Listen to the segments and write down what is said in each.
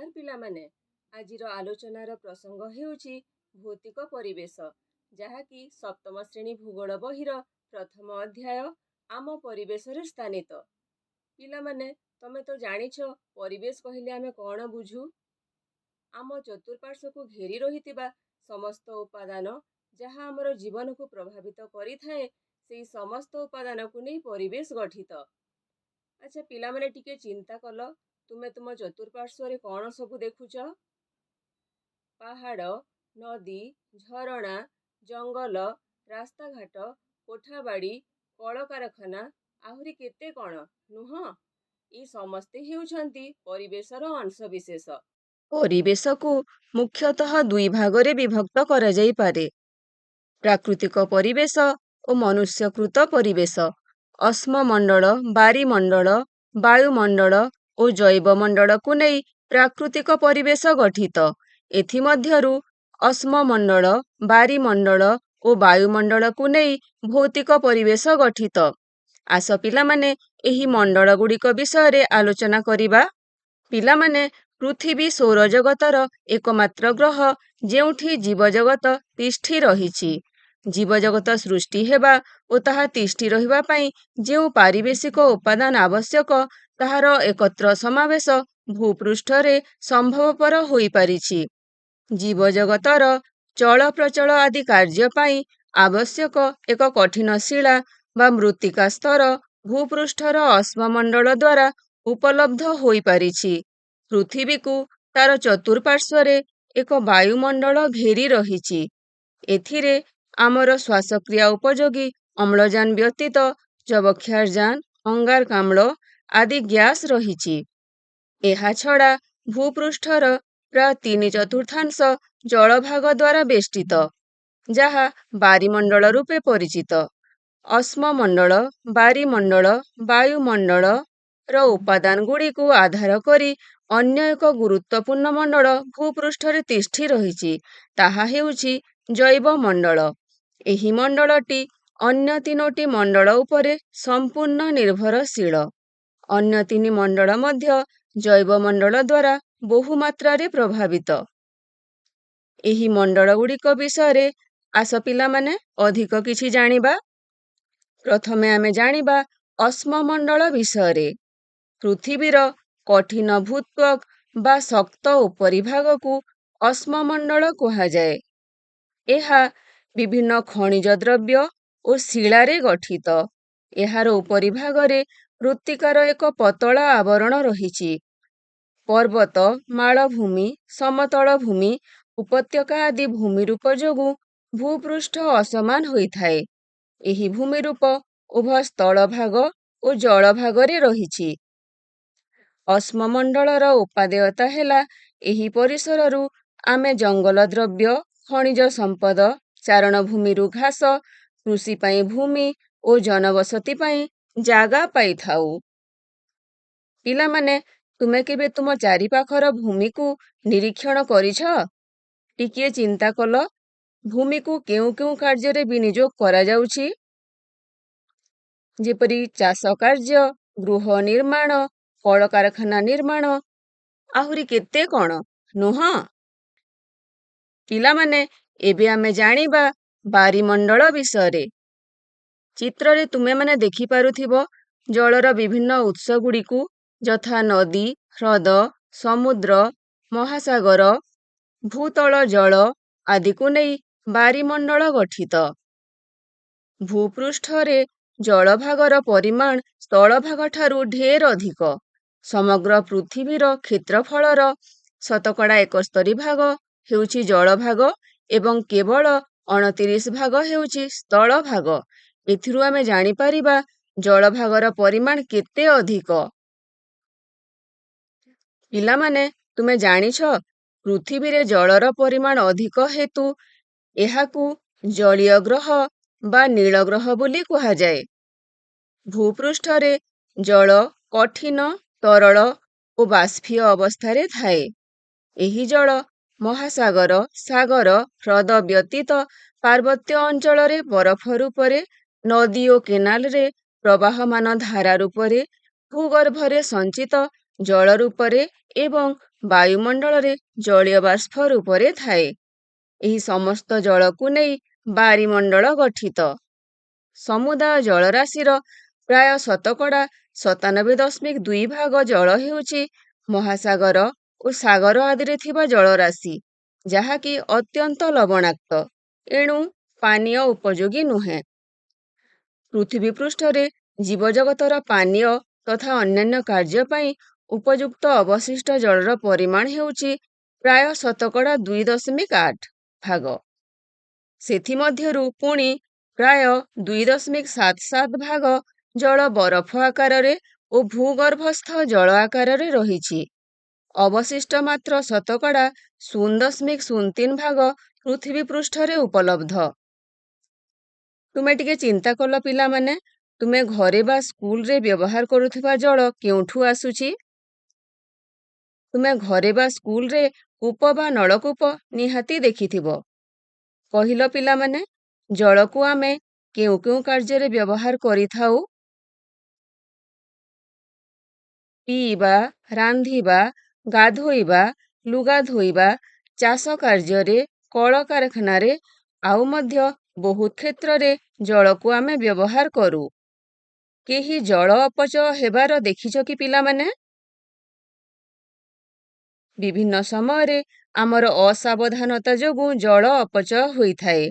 ନମସ୍କାର ପିଲାମାନେ। ଆଜିର ଆଲୋଚନାର ପ୍ରସଙ୍ଗ ହେଉଛି ଭୌତିକ ପରିବେଶ, ଯାହାକି ସପ୍ତମ ଶ୍ରେଣୀ ଭୂଗୋଳ ବହିର ପ୍ରଥମ ଅଧ୍ୟାୟ ଆମ ପରିବେଶରେ ସ୍ଥାନିତ। ପିଲାମାନେ, ତମେ ତ ଜାଣିଛ ପରିବେଶ କହିଲେ ଆମେ କ'ଣ ବୁଝୁ? ଆମ ଚତୁଃପାର୍ଶ୍ୱକୁ ଘେରି ରହିଥିବା ସମସ୍ତ ଉପାଦାନ ଯାହା ଆମର ଜୀବନକୁ ପ୍ରଭାବିତ କରିଥାଏ, ସେହି ସମସ୍ତ ଉପାଦାନକୁ ନେଇ ପରିବେଶ ଗଠିତ। ଆଚ୍ଛା ପିଲାମାନେ, ଟିକେ ଚିନ୍ତା କଲ, ତୁମେ ତୁମ ଚତୁଃପାର୍ଶ୍ୱରେ କ'ଣ ସବୁ ଦେଖୁଛ? ପାହାଡ଼, ନଦୀ, ଝରଣା, ଜଙ୍ଗଲ, ରାସ୍ତାଘାଟ, କୋଠାବାଡ଼ି, କଳକାରଖାନା, ଆହୁରି କେତେ କ'ଣ, ନୁହଁ? ଏ ସମସ୍ତେ ହେଉଛନ୍ତି ପରିବେଶର ଅଂଶବିଶେଷ। ପରିବେଶକୁ ମୁଖ୍ୟତଃ ଦୁଇ ଭାଗରେ ବିଭକ୍ତ କରାଯାଇପାରେ: ପ୍ରାକୃତିକ ପରିବେଶ ଓ ମନୁଷ୍ୟକୃତ ପରିବେଶ। ଅଶ୍ମମଣ୍ଡଳ, ବାରିମଣ୍ଡଳ, ବାୟୁମଣ୍ଡଳ ଓ ଜୈବମଣ୍ଡଳକୁ ନେଇ ପ୍ରାକୃତିକ ପରିବେଶ ଗଠିତ। ଏଥିମଧ୍ୟରୁ ଅଶ୍ମମଣ୍ଡଳ, ବାରିମଣ୍ଡଳ ଓ ବାୟୁମଣ୍ଡଳକୁ ନେଇ ଭୌତିକ ପରିବେଶ ଗଠିତ। ଆସ ପିଲାମାନେ, ଏହି ମଣ୍ଡଳଗୁଡ଼ିକ ବିଷୟରେ ଆଲୋଚନା କରିବା। ପିଲାମାନେ, ପୃଥିବୀ ସୌରଜଗତର ଏକମାତ୍ର ଗ୍ରହ ଯେଉଁଠି ଜୀବଜଗତ ତିଷ୍ଠି ରହିଛି। ଜୀବଜଗତ ସୃଷ୍ଟି ହେବା ଓ ତାହା ତିଷ୍ଠି ରହିବା ପାଇଁ ଯେଉଁ ପାରିବେଶିକ ଉପାଦାନ ଆବଶ୍ୟକ, ତାହାର ଏକତ୍ର ସମାବେଶ ଭୂପୃଷ୍ଠରେ ସମ୍ଭବପର ହୋଇପାରିଛି। ଜୀବଜଗତର ଚଳପ୍ରଚଳ ଆଦି କାର୍ଯ୍ୟ ପାଇଁ ଆବଶ୍ୟକ ଏକ କଠିନ ଶିଳା ବା ମୃତ୍ତିକା ସ୍ତର ଭୂପୃଷ୍ଠର ଅଶ୍ମମଣ୍ଡଳ ଦ୍ୱାରା ଉପଲବ୍ଧ ହୋଇପାରିଛି। ପୃଥିବୀକୁ ତାର ଚତୁଃପାର୍ଶ୍ୱରେ ଏକ ବାୟୁମଣ୍ଡଳ ଘେରି ରହିଛି। ଏଥିରେ ଆମର ଶ୍ୱାସକ୍ରିୟା ଉପଯୋଗୀ ଅମ୍ଳଜାନ ବ୍ୟତୀତ ଯବକ୍ଷାରଜାନ, ଅଙ୍ଗାରକାମ୍ଳ ଆଦି ଗ୍ୟାସ୍ ରହିଛି। ଏହାଛଡ଼ା ଭୂପୃଷ୍ଠର ପ୍ରାୟ 3/4 ଜଳଭାଗ ଦ୍ୱାରା ବେଷ୍ଟିତ, ଯାହା ବାରିମଣ୍ଡଳ ରୂପେ ପରିଚିତ। ଅଶ୍ମମଣ୍ଡଳ, ବାରିମଣ୍ଡଳ, ବାୟୁମଣ୍ଡଳର ଉପାଦାନଗୁଡ଼ିକୁ ଆଧାର କରି ଅନ୍ୟ ଏକ ଗୁରୁତ୍ୱପୂର୍ଣ୍ଣ ମଣ୍ଡଳ ଭୂପୃଷ୍ଠରେ ତିଷ୍ଠି ରହିଛି, ତାହା ହେଉଛି ଜୈବମଣ୍ଡଳ। ଏହି ମଣ୍ଡଳଟି ଅନ୍ୟ 3ଟି ମଣ୍ଡଳ ଉପରେ ସମ୍ପୂର୍ଣ୍ଣ ନିର୍ଭରଶୀଳ। ଅନ୍ୟ 3 ମଣ୍ଡଳ ମଧ୍ୟ ଜୈବମଣ୍ଡଳ ଦ୍ୱାରା ବହୁମାତ୍ରାରେ ପ୍ରଭାବିତ। ଏହି ମଣ୍ଡଳଗୁଡ଼ିକ ବିଷୟରେ ଆସ ପିଲାମାନେ ଅଧିକ କିଛି ଜାଣିବା। ପ୍ରଥମେ ଆମେ ଜାଣିବା ଅଶ୍ମମଣ୍ଡଳ ବିଷୟରେ। ପୃଥିବୀର କଠିନ ଭୂତ୍ୱକ ବା ଶକ୍ତ ଉପରିଭାଗକୁ ଅଶ୍ମମଣ୍ଡଳ କୁହାଯାଏ। ଏହା ବିଭିନ୍ନ ଖଣିଜ ଦ୍ରବ୍ୟ ଓ ଶିଳାରେ ଗଠିତ। ଏହାର ଉପରିଭାଗରେ ମୃତ୍ତିକାର ଏକ ପତଳା ଆବରଣ ରହିଛି। ପର୍ବତ, ମାଳଭୂମି, ସମତଳ ଭୂମି, ଉପତ୍ୟକା ଆଦି ଭୂମିରୂପ ଯୋଗୁଁ ଭୂପୃଷ୍ଠ ଅସମାନ ହୋଇଥାଏ। ଏହି ଭୂମିରୂପ ଉଭୟ ସ୍ଥଳଭାଗ ଓ ଜଳଭାଗରେ ରହିଛି। ଅଶ୍ମମଣ୍ଡଳର ଉପାଦେୟତା ହେଲା, ଏହି ପରିସରରୁ ଆମେ ଜଙ୍ଗଲ ଦ୍ରବ୍ୟ, ଖଣିଜ ସମ୍ପଦ, ଚାରଣଭୂମିରୁ ଘାସ, କୃଷି ପାଇଁ ଭୂମି ଓ ଜନବସତି ପାଇଁ ଜାଗା ପାଇଥାଉ। ପିଲାମାନେ, ତୁମେ କେବେ ତୁମ ଚାରିପାଖର ଭୂମିକୁ ନିରୀକ୍ଷଣ କରିଛ? ଟିକିଏ ଚିନ୍ତା କଲ, ଭୂମିକୁ କେଉଁ କେଉଁ କାର୍ଯ୍ୟରେ ବିନିଯୋଗ କରାଯାଉଛି? ଯେପରି ଚାଷ କାର୍ଯ୍ୟ, ଗୃହ ନିର୍ମାଣ, କଳକାରଖାନା ନିର୍ମାଣ, ଆହୁରି କେତେ କ'ଣ, ନୁହଁ? ପିଲାମାନେ, ଏବେ ଆମେ ଜାଣିବା ବାରିମଣ୍ଡଳ ବିଷୟରେ। ଚିତ୍ରରେ ତୁମେମାନେ ଦେଖିପାରୁଥିବ ଜଳର ବିଭିନ୍ନ ଉତ୍ସଗୁଡ଼ିକୁ, ଯଥା ନଦୀ, ହ୍ରଦ, ସମୁଦ୍ର, ମହାସାଗର, ଭୂତଳ ଜଳ ଆଦିକୁ ନେଇ ବାରିମଣ୍ଡଳ ଗଠିତ। ଭୂପୃଷ୍ଠରେ ଜଳଭାଗର ପରିମାଣ ସ୍ଥଳଭାଗଠାରୁ ଢେର ଅଧିକ। ସମଗ୍ର ପୃଥିବୀର କ୍ଷେତ୍ରଫଳର 71% ହେଉଛି ଜଳଭାଗ ଏବଂ କେବଳ 29% ହେଉଛି ସ୍ଥଳଭାଗ। ଏଥିରୁ ଆମେ ଜାଣିପାରିବା ଜଳଭାଗର ପରିମାଣ କେତେ ଅଧିକ। ପିଲାମାନେ, ତୁମେ ଜାଣିଛ ପୃଥିବୀରେ ଜଳର ପରିମାଣ ଅଧିକ ହେତୁ ଏହାକୁ ଜଳୀୟ ଗ୍ରହ ବା ନୀଳ ଗ୍ରହ ବୋଲି କୁହାଯାଏ। ଭୂପୃଷ୍ଠରେ ଜଳ କଠିନ, ତରଳ ଓ ବାଷ୍ପୀୟ ଅବସ୍ଥାରେ ଥାଏ। ଏହି ଜଳ ମହାସାଗର, ସାଗର, ହ୍ରଦ ବ୍ୟତୀତ ପାର୍ବତ୍ୟ ଅଞ୍ଚଳରେ ବରଫ ରୂପରେ, ନଦୀ ଓ କେନାଲରେ ପ୍ରବାହମାନ ଧାରା ରୂପରେ, ଭୂଗର୍ଭରେ ସଞ୍ଚିତ ଜଳ ରୂପରେ ଏବଂ ବାୟୁମଣ୍ଡଳରେ ଜଳୀୟ ବାଷ୍ପ ରୂପରେ ଥାଏ। ଏହି ସମସ୍ତ ଜଳକୁ ନେଇ ବାରିମଣ୍ଡଳ ଗଠିତ। ସମୁଦାୟ ଜଳରାଶିର ପ୍ରାୟ ଶତକଡ଼ା 97.2% ଜଳ ହେଉଛି ମହାସାଗର ଓ ସାଗର ଆଦିରେ ଥିବା ଜଳରାଶି, ଯାହାକି ଅତ୍ୟନ୍ତ ଲବଣାକ୍ତ, ଏଣୁ ପାନୀୟ ଉପଯୋଗୀ ନୁହେଁ। ପୃଥିବୀ ପୃଷ୍ଠରେ ଜୀବଜଗତର ପାନୀୟ ତଥା ଅନ୍ୟାନ୍ୟ କାର୍ଯ୍ୟ ପାଇଁ ଉପଯୁକ୍ତ ଅବଶିଷ୍ଟ ଜଳର ପରିମାଣ ହେଉଛି ପ୍ରାୟ ଶତକଡ଼ା 2.8%। ସେଥିମଧ୍ୟରୁ ପୁଣି ପ୍ରାୟ 2.77% ଜଳ ବରଫ ଆକାରରେ ଓ ଭୂଗର୍ଭସ୍ଥ ଜଳ ଆକାରରେ ରହିଛି। ଅବଶିଷ୍ଟ ମାତ୍ର ଶତକଡ଼ା 0.03% ପୃଥିବୀ ପୃଷ୍ଠରେ ଉପଲବ୍ଧ। ତୁମେ ଟିକେ ଚିନ୍ତା କଲ ପିଲାମାନେ, ତୁମେ ଘରେ ବା ସ୍କୁଲରେ ବ୍ୟବହାର କରୁଥିବା ଜଳ କେଉଁଠୁ ଆସୁଛି? ତୁମେ ଘରେ ବା ସ୍କୁଲରେ କୂପ ବା ନଳକୂପ ନିହାତି ଦେଖିଥିବ। କହିଲ ପିଲାମାନେ, ଜଳକୁ ଆମେ କେଉଁ କେଉଁ କାର୍ଯ୍ୟରେ ବ୍ୟବହାର କରିଥାଉ? ପିଇବା, ରାନ୍ଧିବା, ଗାଧୋଇବା, ଲୁଗା ଧୋଇବା, ଚାଷ କାର୍ଯ୍ୟରେ, କଳକାରଖାନାରେ, ଆଉ ମଧ୍ୟ ବହୁତ କ୍ଷେତ୍ରରେ ଜଳକୁ ଆମେ ବ୍ୟବହାର କରୁ। କେହି ଜଳ ଅପଚୟ ହେବାର ଦେଖିଛ କି ପିଲାମାନେ? ବିଭିନ୍ନ ସମୟରେ ଆମର ଅସାବଧାନତା ଯୋଗୁଁ ଜଳ ଅପଚୟ ହୋଇଥାଏ।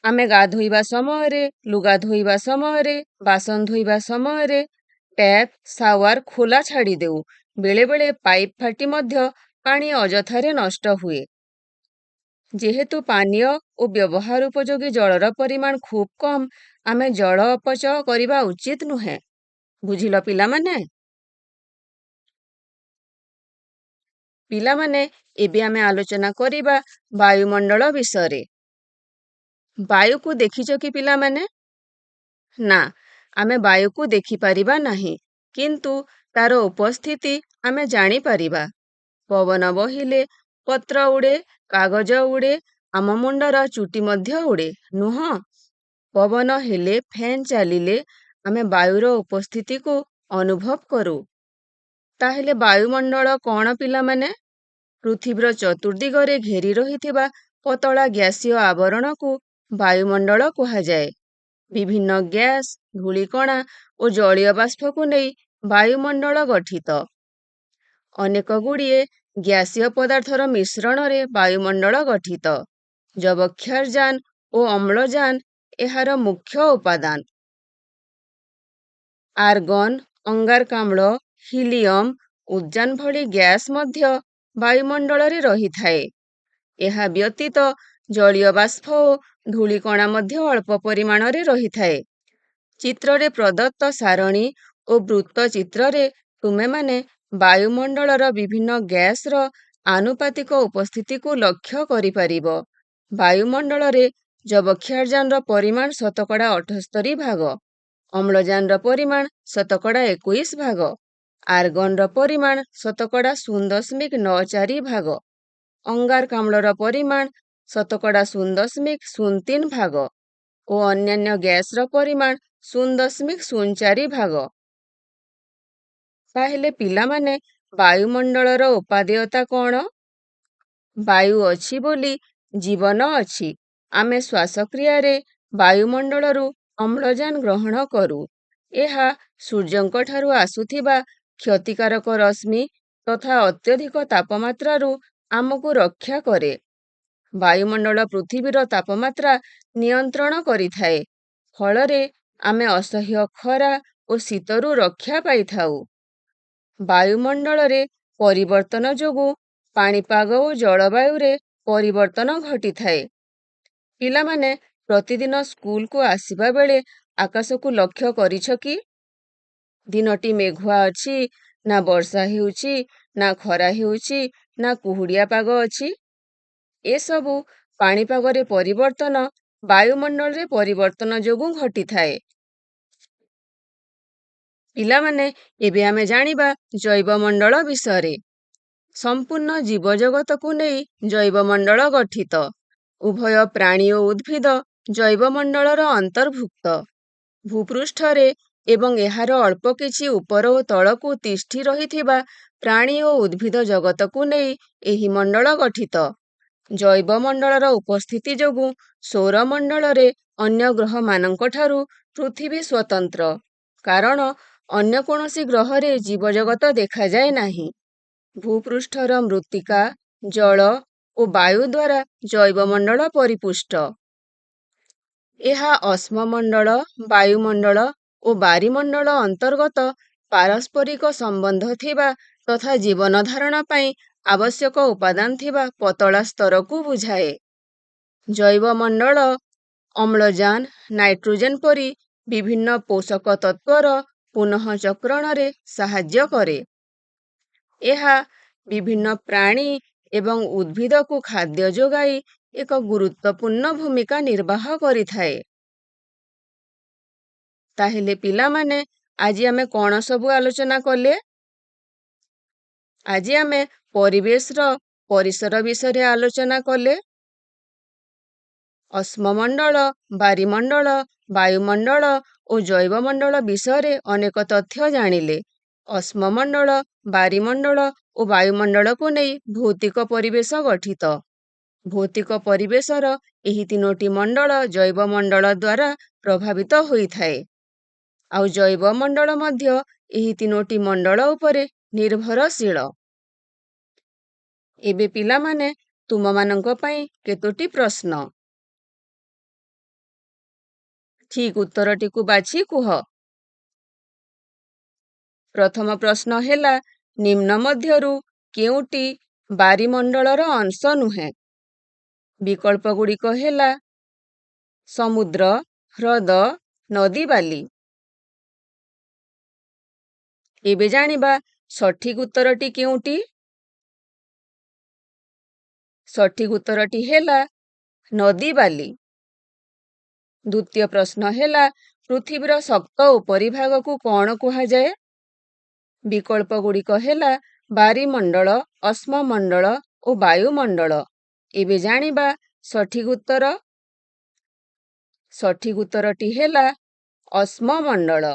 ଆମେ ଗାଧୋଇବା ସମୟରେ, ଲୁଗା ଧୋଇବା ସମୟରେ, ବାସନ ଧୋଇବା ସମୟରେ ଟ୍ୟାପ୍, ସାୱାର ଖୋଲା ଛାଡ଼ି ଦେଉ। ବେଳେବେଳେ ପାଇପ୍ ଫାଟି ମଧ୍ୟ ପାଣି ଅଯଥାରେ ନଷ୍ଟ ହୁଏ। ଯେହେତୁ ପାନୀୟ ଓ ବ୍ୟବହାର ଉପଯୋଗୀ ଜଳର ପରିମାଣ ଖୁବ୍ କମ୍, ଆମେ ଜଳ ଅପଚୟ କରିବା ଉଚିତ ନୁହେଁ। ବୁଝିଲ ପିଲାମାନେ? ପିଲାମାନେ, ଏବେ ଆମେ ଆଲୋଚନା କରିବା ବାୟୁମଣ୍ଡଳ ବିଷୟରେ। ବାୟୁକୁ ଦେଖିଛ କି ପିଲାମାନେ? ନା, ଆମେ ବାୟୁକୁ ଦେଖିପାରିବା ନାହିଁ, କିନ୍ତୁ ତାର ଉପସ୍ଥିତି ଆମେ ଜାଣିପାରିବା। ପବନ ବହିଲେ ପତ୍ର ଉଡ଼େ, କାଗଜ ଉଡ଼େ, ଆମ ମୁଣ୍ଡର ଚୁଟି ମଧ୍ୟ ଉଡ଼େ, ନୁହଁ? ପବନ ହେଲେ, ଫ୍ୟାନ୍ ଚାଲିଲେ ଆମେ ବାୟୁର ଉପସ୍ଥିତିକୁ ଅନୁଭବ କରୁ। ତାହେଲେ ବାୟୁମଣ୍ଡଳ କ'ଣ ପିଲାମାନେ? ପୃଥିବୀର ଚତୁର୍ଦିଗରେ ଘେରି ରହିଥିବା ପତଳା ଗ୍ୟାସୀୟ ଆବରଣକୁ ବାୟୁମଣ୍ଡଳ କୁହାଯାଏ। ବିଭିନ୍ନ ଗ୍ୟାସ୍, ଧୂଳିକଣା ଓ ଜଳୀୟ ବାଷ୍ପକୁ ନେଇ ବାୟୁମଣ୍ଡଳ ଗଠିତ। ଅନେକଗୁଡ଼ିଏ ଗ୍ୟାସୀୟ ପଦାର୍ଥର ମିଶ୍ରଣରେ ବାୟୁମଣ୍ଡଳ ଗଠିତ। ଯବକ୍ଷାରଜାନ ଓ ଅମ୍ଳଜାନ ଏହାର ମୁଖ୍ୟ ଉପାଦାନ। ଆର୍ଗନ୍, ଅଙ୍ଗାରକାମ୍ଳ, ହିଲିୟମ୍, ଉଦଜାନ ଭଳି ଗ୍ୟାସ୍ ମଧ୍ୟ ବାୟୁମଣ୍ଡଳରେ ରହିଥାଏ। ଏହା ବ୍ୟତୀତ ଜଳୀୟ ବାଷ୍ପ ଓ ଧୂଳିକଣା ମଧ୍ୟ ଅଳ୍ପ ପରିମାଣରେ ରହିଥାଏ। ଚିତ୍ରରେ ପ୍ରଦତ୍ତ ସାରଣୀ ଓ ବୃତ୍ତ ଚିତ୍ରରେ ତୁମେମାନେ ବାୟୁମଣ୍ଡଳର ବିଭିନ୍ନ ଗ୍ୟାସର ଆନୁପାତିକ ଉପସ୍ଥିତିକୁ ଲକ୍ଷ୍ୟ କରିପାରିବ। ବାୟୁମଣ୍ଡଳରେ ଯବକ୍ଷାରଜାନର ପରିମାଣ ଶତକଡ଼ା 78%, ଅମ୍ଳଜାନର ପରିମାଣ ଶତକଡ଼ା 21%, ଆର୍ଗନର ପରିମାଣ ଶତକଡ଼ା 0.94%, ଅଙ୍ଗାରକାମ୍ଳର ପରିମାଣ ଶତକଡ଼ା 0.03% ଓ ଅନ୍ୟାନ୍ୟ ଗ୍ୟାସର ପରିମାଣ 0.04%। ତାହେଲେ ପିଲାମାନେ, ବାୟୁମଣ୍ଡଳର ଉପାଦେୟତା କ'ଣ? ବାୟୁ ଅଛି ବୋଲି ଜୀବନ ଅଛି। ଆମେ ଶ୍ୱାସକ୍ରିୟାରେ ବାୟୁମଣ୍ଡଳରୁ ଅମ୍ଳଜାନ ଗ୍ରହଣ କରୁ। ଏହା ସୂର୍ଯ୍ୟଙ୍କ ଠାରୁ ଆସୁଥିବା କ୍ଷତିକାରକ ରଶ୍ମି ତଥା ଅତ୍ୟଧିକ ତାପମାତ୍ରାରୁ ଆମକୁ ରକ୍ଷା କରେ। ବାୟୁମଣ୍ଡଳ ପୃଥିବୀର ତାପମାତ୍ରା ନିୟନ୍ତ୍ରଣ କରିଥାଏ, ଫଳରେ ଆମେ ଅସହ୍ୟ ଖରା ଓ ଶୀତରୁ ରକ୍ଷା ପାଇଥାଉ। ବାୟୁମଣ୍ଡଳରେ ପରିବର୍ତ୍ତନ ଯୋଗୁଁ ପାଣିପାଗ ଓ ଜଳବାୟୁରେ ପରିବର୍ତ୍ତନ ଘଟିଥାଏ। ପିଲାମାନେ, ପ୍ରତିଦିନ ସ୍କୁଲକୁ ଆସିବା ବେଳେ ଆକାଶକୁ ଲକ୍ଷ୍ୟ କରିଛ କି? ଦିନଟି ମେଘୁଆ ଅଛି, ନା ବର୍ଷା ହେଉଛି, ନା ଖରା ହେଉଛି, ନା କୁହୁଡ଼ିଆ ପାଗ ଅଛି? ଏସବୁ ପାଣିପାଗରେ ପରିବର୍ତ୍ତନ ବାୟୁମଣ୍ଡଳରେ ପରିବର୍ତ୍ତନ ଯୋଗୁଁ ଘଟିଥାଏ। ପିଲାମାନେ, ଏବେ ଆମେ ଜାଣିବା ଜୈବମଣ୍ଡଳ ବିଷୟରେ। ସମ୍ପୂର୍ଣ୍ଣ ଜୀବଜଗତକୁ ନେଇ ଜୈବମଣ୍ଡଳ ଗଠିତ। ଉଭୟ ପ୍ରାଣୀ ଓ ଉଦ୍ଭିଦ ଜୈବମଣ୍ଡଳର ଅନ୍ତର୍ଭୁକ୍ତ। ଭୂପୃଷ୍ଠରେ ଏବଂ ଏହାର ଅଳ୍ପ କିଛି ଉପର ଓ ତଳକୁ ତିଷ୍ଠି ରହିଥିବା ପ୍ରାଣୀ ଓ ଉଦ୍ଭିଦ ଜଗତକୁ ନେଇ ଏହି ମଣ୍ଡଳ ଗଠିତ। ଜୈବମଣ୍ଡଳର ଉପସ୍ଥିତି ଯୋଗୁଁ ସୌରମଣ୍ଡଳରେ ଅନ୍ୟ ଗ୍ରହମାନଙ୍କଠାରୁ ପୃଥିବୀ ସ୍ୱତନ୍ତ୍ର, କାରଣ ଅନ୍ୟ କୌଣସି ଗ୍ରହରେ ଜୀବଜଗତ ଦେଖାଯାଏ ନାହିଁ। ଭୂପୃଷ୍ଠର ମୃତ୍ତିକା, ଜଳ ଓ ବାୟୁ ଦ୍ୱାରା ଜୈବମଣ୍ଡଳ ପରିପୁଷ୍ଟ। ଏହା ଅଶ୍ମମଣ୍ଡଳ, ବାୟୁମଣ୍ଡଳ ଓ ବାରିମଣ୍ଡଳ ଅନ୍ତର୍ଗତ ପାରସ୍ପରିକ ସମ୍ବନ୍ଧ ଥିବା ତଥା ଜୀବନ ଧାରଣ ପାଇଁ ଆବଶ୍ୟକ ଉପାଦାନ ଥିବା ପତଳା ସ୍ତରକୁ ବୁଝାଏ। ଜୈବମଣ୍ଡଳ ଅମ୍ଳଜାନ, ନାଇଟ୍ରୋଜେନ ପରି ବିଭିନ୍ନ ପୋଷକ ତତ୍ତ୍ୱର ପୁନଃଚକ୍ରଣରେ ସାହାଯ୍ୟ କରେ। ଏହା ବିଭିନ୍ନ ପ୍ରାଣୀ ଏବଂ ଉଦ୍ଭିଦକୁ ଖାଦ୍ୟ ଯୋଗାଇ ଏକ ଗୁରୁତ୍ୱପୂର୍ଣ୍ଣ ଭୂମିକା ନିର୍ବାହ କରିଥାଏ। ତାହେଲେ ପିଲାମାନେ, ଆଜି ଆମେ କ'ଣ ସବୁ ଆଲୋଚନା କଲେ? ଆଜି ଆମେ ପରିବେଶର ପରିସର ବିଷୟରେ ଆଲୋଚନା କଲେ। ଅଶ୍ମମଣ୍ଡଳ, ବାରିମଣ୍ଡଳ, ବାୟୁମଣ୍ଡଳ ଓ ଜୈବମଣ୍ଡଳ ବିଷୟରେ ଅନେକ ତଥ୍ୟ ଜାଣିଲେ। ଅଶ୍ମମଣ୍ଡଳ, ବାରିମଣ୍ଡଳ ଓ ବାୟୁମଣ୍ଡଳକୁ ନେଇ ଭୌତିକ ପରିବେଶ ଗଠିତ। ଭୌତିକ ପରିବେଶର ଏହି ତିନୋଟି ମଣ୍ଡଳ ଜୈବମଣ୍ଡଳ ଦ୍ୱାରା ପ୍ରଭାବିତ ହୋଇଥାଏ। ଆଉ ଜୈବମଣ୍ଡଳ ମଧ୍ୟ ଏହି ତିନୋଟି ମଣ୍ଡଳ ଉପରେ ନିର୍ଭରଶୀଳ। ଏବେ ପିଲାମାନେ, ତୁମମାନଙ୍କ ପାଇଁ କେତୋଟି ପ୍ରଶ୍ନ। ଠିକ୍ ଉତ୍ତରଟିକୁ ବାଛି କୁହ। ପ୍ରଥମ ପ୍ରଶ୍ନ ହେଲା, ନିମ୍ନ ମଧ୍ୟରୁ କେଉଁଟି ବାରିମଣ୍ଡଳର ଅଂଶ ନୁହେଁ? ବିକଳ୍ପଗୁଡ଼ିକ ହେଲା ସମୁଦ୍ର, ହ୍ରଦ, ନଦୀ, ବାଲି। ଏବେ ଜାଣିବା ସଠିକ୍ ଉତ୍ତରଟି କେଉଁଟି? ସଠିକ୍ ଉତ୍ତରଟି ହେଲା ନଦୀ, ବାଲି। ଦ୍ୱିତୀୟ ପ୍ରଶ୍ନ ହେଲା, ପୃଥିବୀର ଶକ୍ତ ଉପରିଭାଗକୁ କ'ଣ କୁହାଯାଏ? ବିକଳ୍ପଗୁଡ଼ିକ ହେଲା ବାରିମଣ୍ଡଳ, ଅଶ୍ମମଣ୍ଡଳ ଓ ବାୟୁମଣ୍ଡଳ। ଏବେ ଜାଣିବା ସଠିକ୍ ଉତ୍ତର। ସଠିକ୍ ଉତ୍ତରଟି ହେଲା ଅଶ୍ମମଣ୍ଡଳ।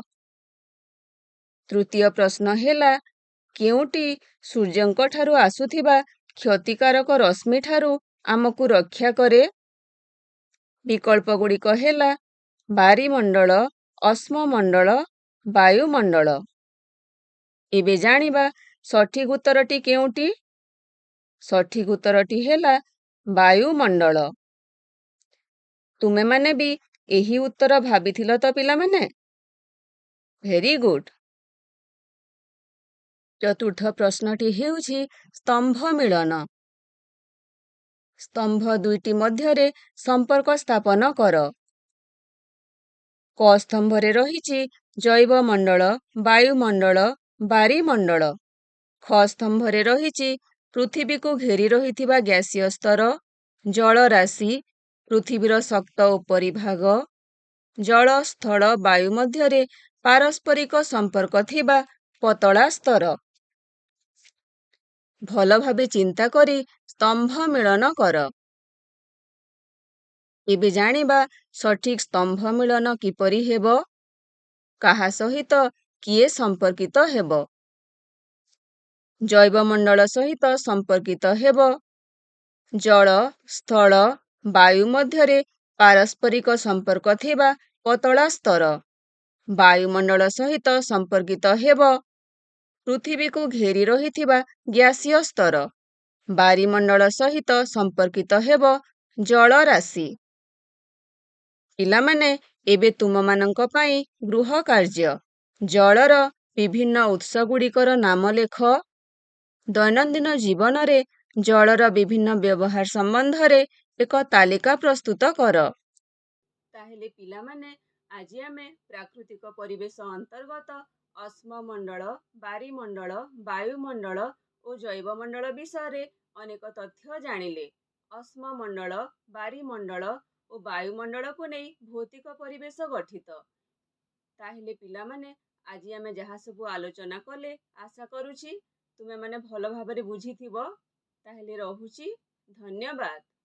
ତୃତୀୟ ପ୍ରଶ୍ନ ହେଲା, କେଉଁଟି ସୂର୍ଯ୍ୟଙ୍କ ଠାରୁ ଆସୁଥିବା କ୍ଷତିକାରକ ରଶ୍ମିଠାରୁ ଆମକୁ ରକ୍ଷା କରେ? ବିକଳ୍ପଗୁଡ଼ିକ ହେଲା ବାରିମଣ୍ଡଳ, ଅଶ୍ମମଣ୍ଡଳ, ବାୟୁମଣ୍ଡଳ। ଏବେ ଜାଣିବା ସଠିକ୍ ଉତ୍ତରଟି କେଉଁଟି? ସଠିକ୍ ଉତ୍ତରଟି ହେଲା ବାୟୁମଣ୍ଡଳ। ତୁମେମାନେ ବି ଏହି ଉତ୍ତର ଭାବିଥିଲ ତ ପିଲାମାନେ? Very good. ଚତୁର୍ଥ ପ୍ରଶ୍ନଟି ହେଉଛି ସ୍ତମ୍ଭ ମିଳନ। ସ୍ତମ୍ଭ ଦୁଇଟି ମଧ୍ୟରେ ସମ୍ପର୍କ ସ୍ଥାପନ କର। କ ସ୍ତମ୍ଭରେ ରହିଛି ଜୈବମଣ୍ଡଳ, ବାୟୁମଣ୍ଡଳ, ବାରିମଣ୍ଡଳ। ଖ ସ୍ତମ୍ଭରେ ରହିଛି ପୃଥିବୀକୁ ଘେରି ରହିଥିବା ଗ୍ୟାସୀୟ ସ୍ତର, ଜଳରାଶି, ପୃଥିବୀର ଶକ୍ତ ଉପରିଭାଗ, ଜଳ, ସ୍ଥଳ, ବାୟୁ ମଧ୍ୟରେ ପାରସ୍ପରିକ ସମ୍ପର୍କ ଥିବା ପତଳା ସ୍ତର। ଭଲ ଭାବେ ଚିନ୍ତା କରି ସ୍ତମ୍ଭ ମିଳନ କର। ଏବେ ଜାଣିବା ସଠିକ୍ ସ୍ତମ୍ଭ ମିଳନ କିପରି ହେବ? କାହା ସହିତ କିଏ ସମ୍ପର୍କିତ ହେବ? ଜୈବମଣ୍ଡଳ ସହିତ ସମ୍ପର୍କିତ ହେବ ଜଳ, ସ୍ଥଳ, ବାୟୁ ମଧ୍ୟରେ ପାରସ୍ପରିକ ସମ୍ପର୍କ ଥିବା ପତଳା ସ୍ତର। ବାୟୁମଣ୍ଡଳ ସହିତ ସମ୍ପର୍କିତ ହେବ ପୃଥିବୀକୁ ଘେରି ରହିଥିବା ଗ୍ୟାସୀୟ ସ୍ତର। ବାରିମଣ୍ଡଳ ସହିତ ସମ୍ପର୍କିତ ହେବ ଜଳରାଶି। ପିଲାମାନେ, ଏବେ ତୁମମାନଙ୍କ ପାଇଁ ଗୃହ କାର୍ଯ୍ୟ। ଜଳର ବିଭିନ୍ନ ଉତ୍ସଗୁଡ଼ିକର ନାମ ଲେଖ। ଦୈନନ୍ଦିନ ଜୀବନରେ ଜଳର ବିଭିନ୍ନ ବ୍ୟବହାର ସମ୍ବନ୍ଧରେ ଏକ ତାଲିକା ପ୍ରସ୍ତୁତ କର। ତାହେଲେ ପିଲାମାନେ, ଆଜି ଆମେ ପ୍ରାକୃତିକ ପରିବେଶ ଅନ୍ତର୍ଗତ ଅଶ୍ମମଣ୍ଡଳ, ବାରିମଣ୍ଡଳ, ବାୟୁମଣ୍ଡଳ ଓ ଜୈବମଣ୍ଡଳ ବିଷୟରେ ଅନେକ ତଥ୍ୟ ଜାଣିଲେ। ଅଶ୍ମମଣ୍ଡଳ, ବାରିମଣ୍ଡଳ ଓ ବାୟୁମଣ୍ଡଳକୁ ନେଇ ଭୌତିକ ପରିବେଶ ଗଠିତ। ତାହେଲେ ପିଲାମାନେ, ଆଜି ଆମେ ଯାହା ସବୁ ଆଲୋଚନା କଲେ, ଆଶା କରୁଛି ତୁମେମାନେ ଭଲ ଭାବରେ ବୁଝିଥିବ। ତାହେଲେ ରହୁଛି, ଧନ୍ୟବାଦ।